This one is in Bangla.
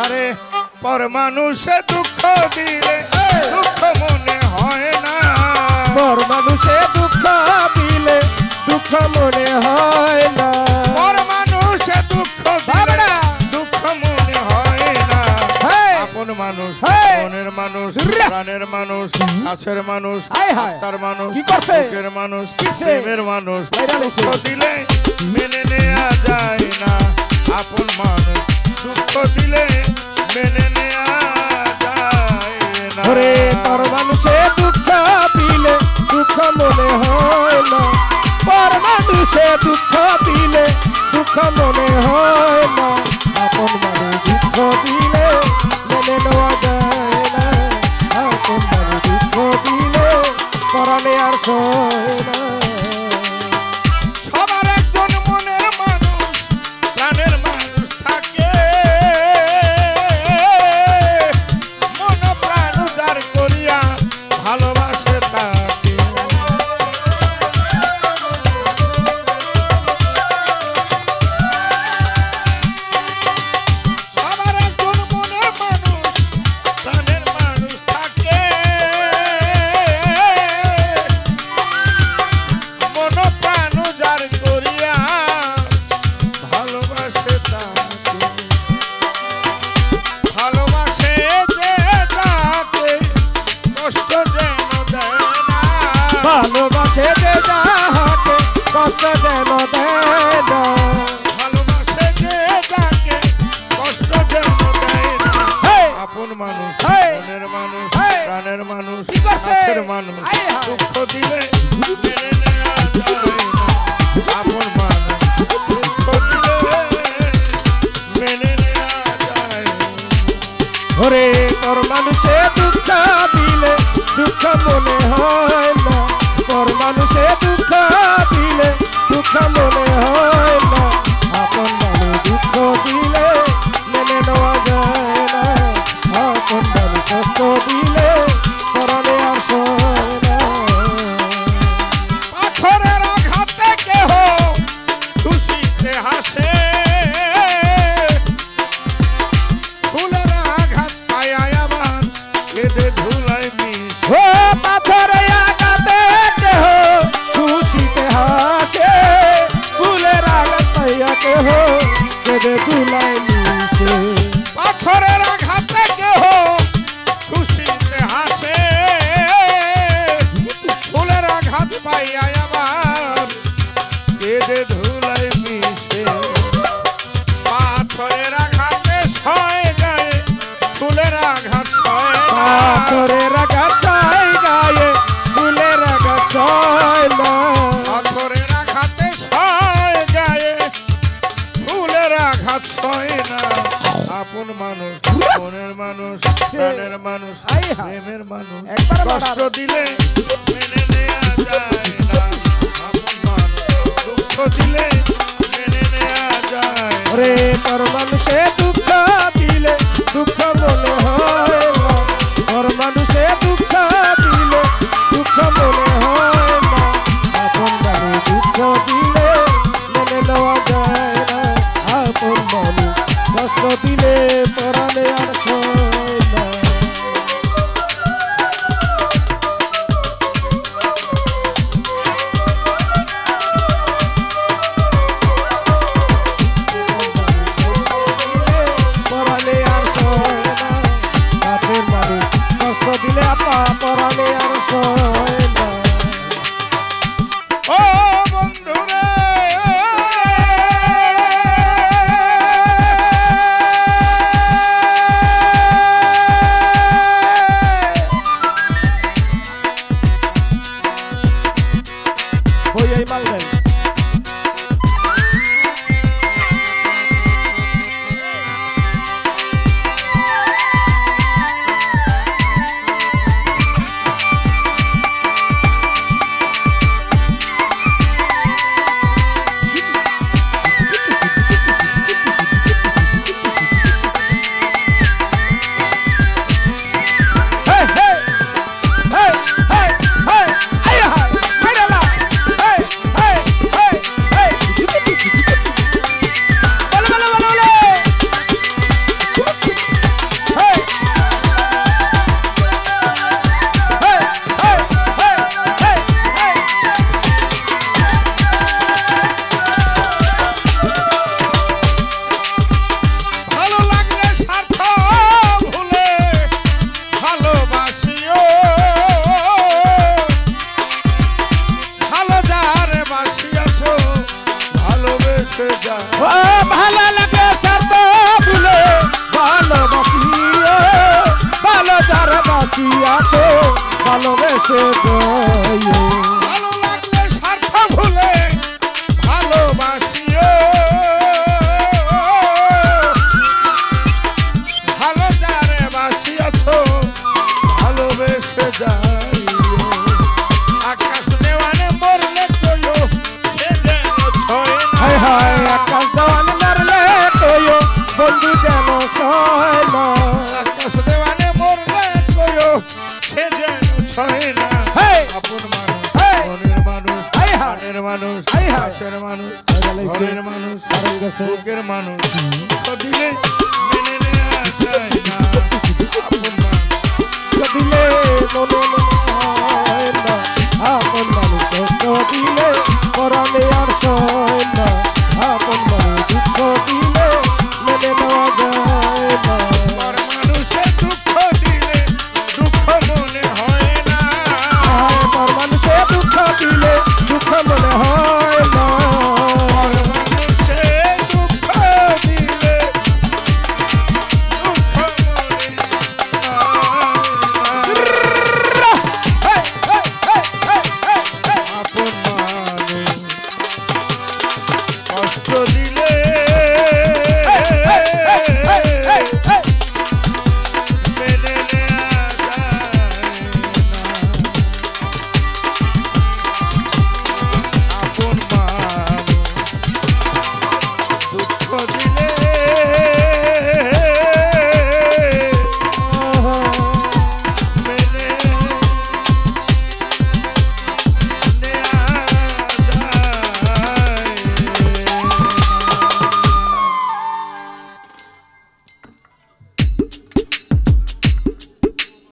আরে পর মানুষে দুঃখ দিলে দুঃখ মনে হয় না, পর মানুষে দুঃখ দিলে দুঃখ মনে হয় না, পর মানুষে দুঃখ দিলে দুঃখ মনে হয় না। আপন মানুষ, মনের মানুষ, প্রাণের মানুষ, কাছের মানুষ, আত্মার মানুষ, বুকের মানুষ, প্রেমের মানুষ, দুঃখ দিলে মেনে নেওয়া যায় না। আপন মানুষ দুঃখ দিলে মেনে নেওয়া যায় না। ওরে পর মানুষে দুঃখ দিলে দুঃখ মনে হয় না, পর মানুষে দুঃখ দিলে দুঃখ মনে হয় না। আপন মানুষ দুঃখ দিলে মেনে নেওয়া যায় না, আপন মানুষ দুঃখ দিলে পরাণে আর সয় না। সবার একজন মনের মানুষ, প্রাণের মানুষ থাকে, মন প্রাণ উদার করিয়া ভালোবাসে তাকে। সবার একজন মনের মানুষ, প্রাণের মানুষ থাকে, মন প্রাণ উদার করিয়া ভালোবাসে তাকে। ভালোবাসে যে তাকে কষ্ট যেন দেয় না, ভালোবাসে যে যাহাকে কষ্ট যেন দেয় না, ভালোবাসে যে তাকে কষ্ট যেন দেয় না। আপন মানুষ, মনের মানুষ, প্রাণের মানুষ, কাছের মানুষ, দুঃখ দিলে মেনে নেওয়া যায় না। আপন মানুষ দুঃখ দিলে মেনে নেওয়া যায় না। ওরে পর মানুষে দুঃখ দিলে দুঃখ মনে হয় না, পর মানুষে দুঃখ দিলে দুঃখ মনে হয় না। আপন মানুষ দুঃখ দিলে মেনে নেওয়া যায় না, আপন মানুষ কষ্ট দিলে পরাণে আর সয় না। পাথরের আঘাতে কেহ খুশিতে হাসে, ফুলের আঘাত পায় আবার কেঁদে ধুলায় মিশে। ও পাথরে আঘাতে কেহ খুশিতে হাসে, ফুলের আঘাত পাইয়া কেহ কেঁদে ধুলায় মিশে। পাথরের আঘাতে কেহ খুশিতে হাসে, ফুলের আঘাত পাইয়া আবার কেঁদে ধুলায় মিশে। পাথরের আঘাতে সয় গায়ে, ফুলের আঘাত সয় না। পাথরের আঘাত ছয় গায়ে, ফুলের আঘাত ছয় না। পাথরের আঘাতে সয় গায়ে, ফুলের আঘাত সয় না। আপন মানুষ, মনের মানুষ, প্রাণের মানুষ, প্রেমের মানুষ, কষ্ট দিলে মেনে নেওয়া যায় না। আপন মানুষ দুঃখ দিলে মেনে নেওয়া যায় না। ওরে পর মানুষে দুঃখ দিলে দুঃখ মনে হয় না, পর মানুষে দুঃখ দিলে দুঃখ মনে হয় না। আপন মানুষ দুঃখ দিলে মেনে নেওয়া যায় না, আপন মানুষ কষ্ট দিলে পরাণে আর সয় না। পরাণে আর সয় না, কাছের মানুষ কষ্ট দিলে আপা পরাণে আর সয় না। ও বন্ধুরে, দেশে যাই